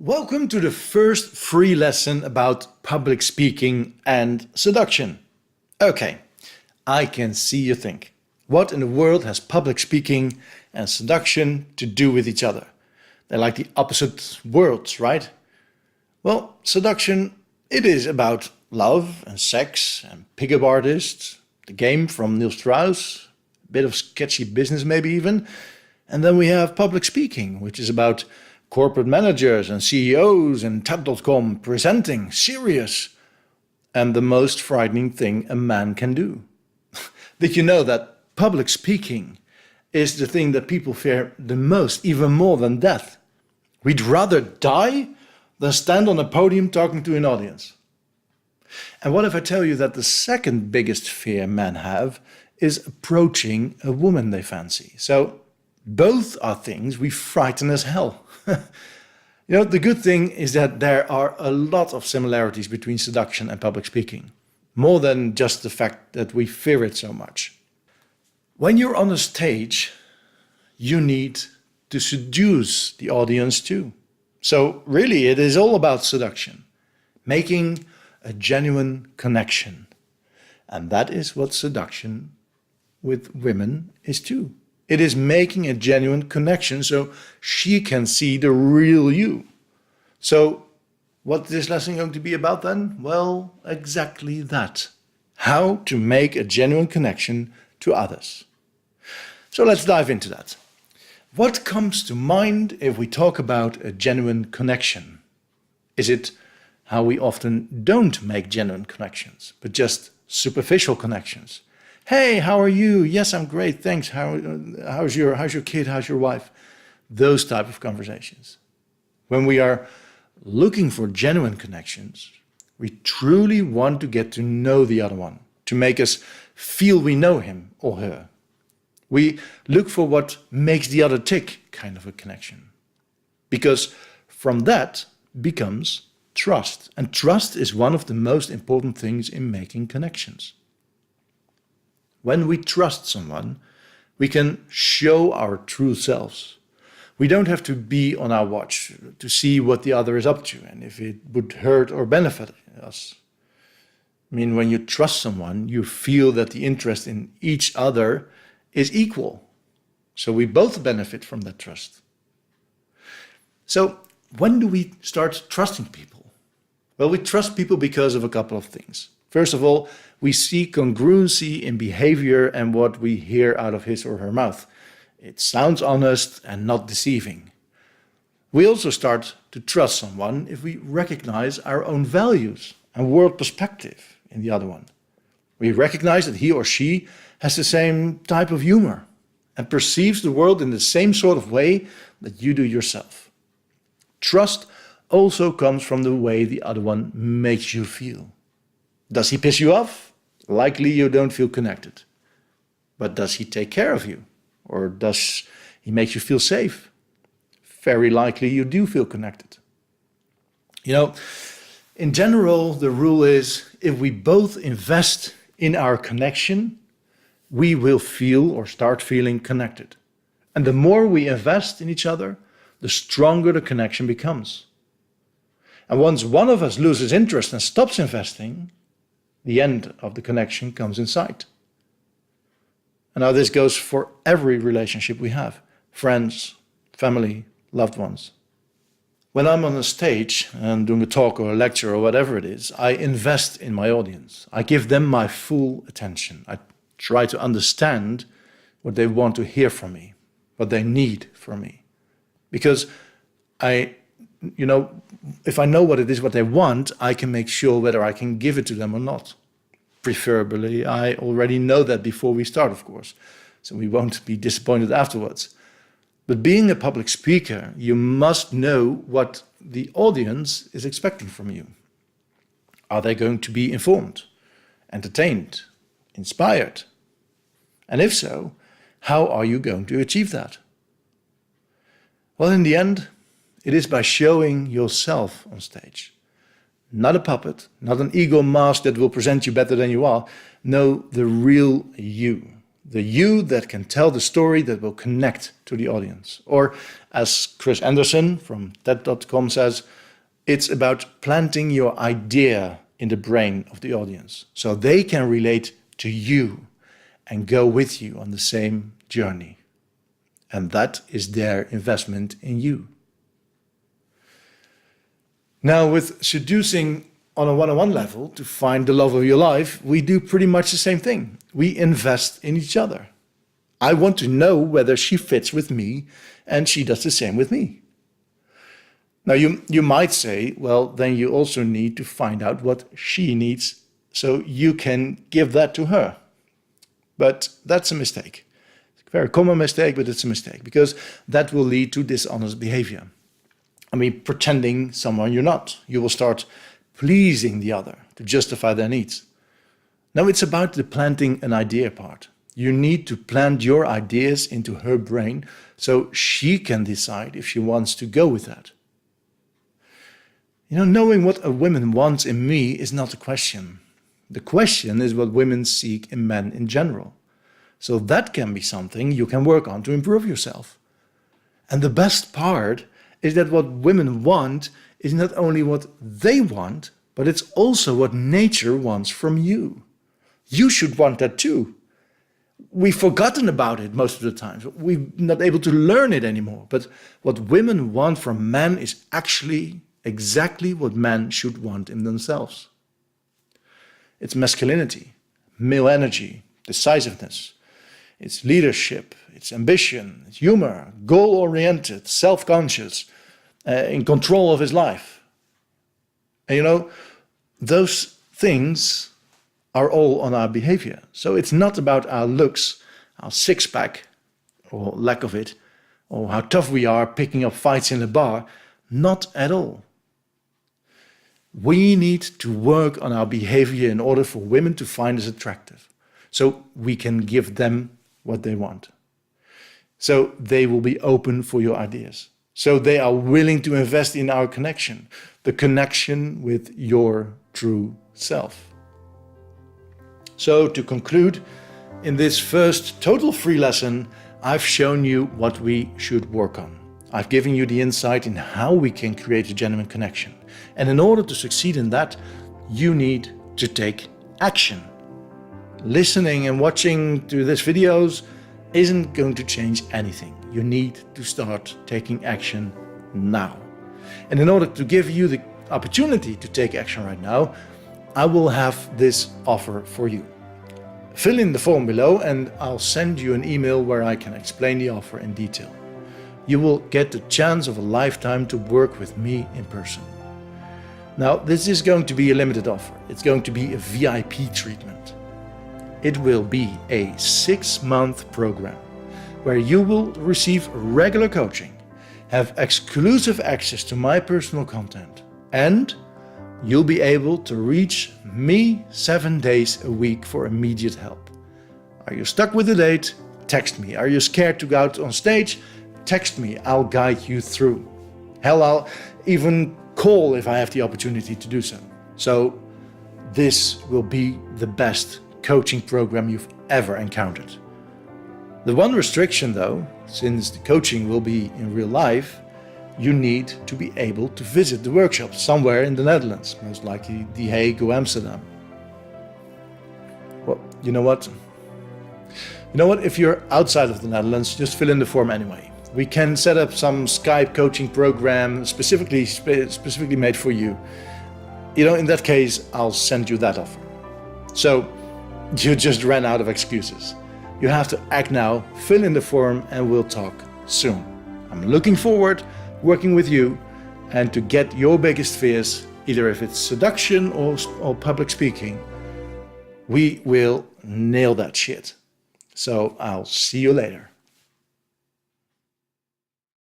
Welcome to the first free lesson about public speaking and seduction. Okay, I can see you think, what in the world has public speaking and seduction to do with each other? They're like the opposite worlds, right? Well, seduction, it is about love and sex and pickup artists, the game from Neil Strauss, a bit of sketchy business maybe even. And then we have public speaking, which is about corporate managers and CEOs and TED.com presenting, serious, and the most frightening thing a man can do. Did you know that public speaking is the thing that people fear the most, even more than death? We'd rather die than stand on a podium talking to an audience. And what if I tell you that the second biggest fear men have is approaching a woman they fancy? So both are things we frighten as hell. The good thing is that there are a lot of similarities between seduction and public speaking, more than just the fact that we fear it so much. When you're on a stage, you need to seduce the audience too. So really, it is all about seduction, making a genuine connection. And that is what seduction with women is too. It is making a genuine connection so she can see the real you. So what is this lesson going to be about then? Well, exactly that. How to make a genuine connection to others. So let's dive into that. What comes to mind if we talk about a genuine connection? Is it how we often don't make genuine connections, but just superficial connections? Hey, how are you? Yes, I'm great, thanks. How's your kid? How's your wife? Those type of conversations. When we are looking for genuine connections, we truly want to get to know the other one, to make us feel we know him or her. We look for what makes the other tick, kind of a connection. Because from that becomes trust. And trust is one of the most important things in making connections. When we trust someone, we can show our true selves. We don't have to be on our watch to see what the other is up to and if it would hurt or benefit us. I mean, when you trust someone, you feel that the interest in each other is equal. So we both benefit from that trust. So when do we start trusting people? Well, we trust people because of a couple of things. First of all, we see congruency in behavior and what we hear out of his or her mouth. It sounds honest and not deceiving. We also start to trust someone if we recognize our own values and world perspective in the other one. We recognize that he or she has the same type of humor and perceives the world in the same sort of way that you do yourself. Trust also comes from the way the other one makes you feel. Does he piss you off? Likely you don't feel connected. But does he take care of you? Or does he make you feel safe? Very likely you do feel connected. In general, the rule is if we both invest in our connection, we will feel or start feeling connected. And the more we invest in each other, the stronger the connection becomes. And once one of us loses interest and stops investing, the end of the connection comes in sight. And now this goes for every relationship we have. Friends, family, loved ones. When I'm on a stage and doing a talk or a lecture or whatever it is, I invest in my audience. I give them my full attention. I try to understand what they want to hear from me, what they need from me. Because if I know what it is, what they want, I can make sure whether I can give it to them or not. Preferably, I already know that before we start, of course, so we won't be disappointed afterwards. But being a public speaker, you must know what the audience is expecting from you. Are they going to be informed, entertained, inspired? And if so, how are you going to achieve that? Well, in the end, it is by showing yourself on stage. Not a puppet, not an ego mask that will present you better than you are. No, the real you. The you that can tell the story that will connect to the audience. Or as Chris Anderson from TED.com says, it's about planting your idea in the brain of the audience so they can relate to you and go with you on the same journey. And that is their investment in you. Now, with seducing on a one-on-one level to find the love of your life, we do pretty much the same thing. We invest in each other. I want to know whether she fits with me and she does the same with me. Now, you might say, well, then you also need to find out what she needs so you can give that to her. But that's a mistake. It's a very common mistake, but it's a mistake because that will lead to dishonest behavior. I mean, pretending someone you're not. You will start pleasing the other to justify their needs. Now it's about the planting an idea part. You need to plant your ideas into her brain so she can decide if she wants to go with that. You know, knowing what a woman wants in me is not the question. The question is what women seek in men in general. So that can be something you can work on to improve yourself. And the best part is that what women want is not only what they want, but it's also what nature wants from you. You should want that too. We've forgotten about it most of the time. We're not able to learn it anymore. But what women want from men is actually exactly what men should want in themselves. It's masculinity, male energy, decisiveness. It's leadership, it's ambition, it's humor, goal-oriented, self-conscious, in control of his life. And you know, those things are all on our behavior. So it's not about our looks, our six-pack, or lack of it, or how tough we are picking up fights in a bar. Not at all. We need to work on our behavior in order for women to find us attractive, so we can give them what they want. So they will be open for your ideas. So they are willing to invest in our connection, the connection with your true self. So to conclude, in this first total free lesson, I've shown you what we should work on. I've given you the insight in how we can create a genuine connection. And in order to succeed in that, you need to take action. Listening and watching to these videos isn't going to change anything. You need to start taking action now. And in order to give you the opportunity to take action right now, I will have this offer for you. Fill in the form below and I'll send you an email where I can explain the offer in detail. You will get the chance of a lifetime to work with me in person. Now, this is going to be a limited offer. It's going to be a VIP treatment. It will be a 6-month program where you will receive regular coaching, have exclusive access to my personal content, and you'll be able to reach me 7 days a week for immediate help. Are you stuck with the date? Text me. Are you scared to go out on stage? Text me. I'll guide you through. Hell, I'll even call if I have the opportunity to do so. So this will be the best coaching program you've ever encountered. The one restriction though, since the coaching will be in real life, you need to be able to visit the workshop somewhere in the Netherlands, most likely The Hague or Amsterdam. Well, you know what? If you're outside of the Netherlands, just fill in the form anyway. We can set up some Skype coaching program specifically made for you. In that case, I'll send you that offer. So you just ran out of excuses. You have to act now, fill in the form, and we'll talk soon. I'm looking forward working with you and to get your biggest fears, either if it's seduction or public speaking. We will nail that shit. So I'll see you later.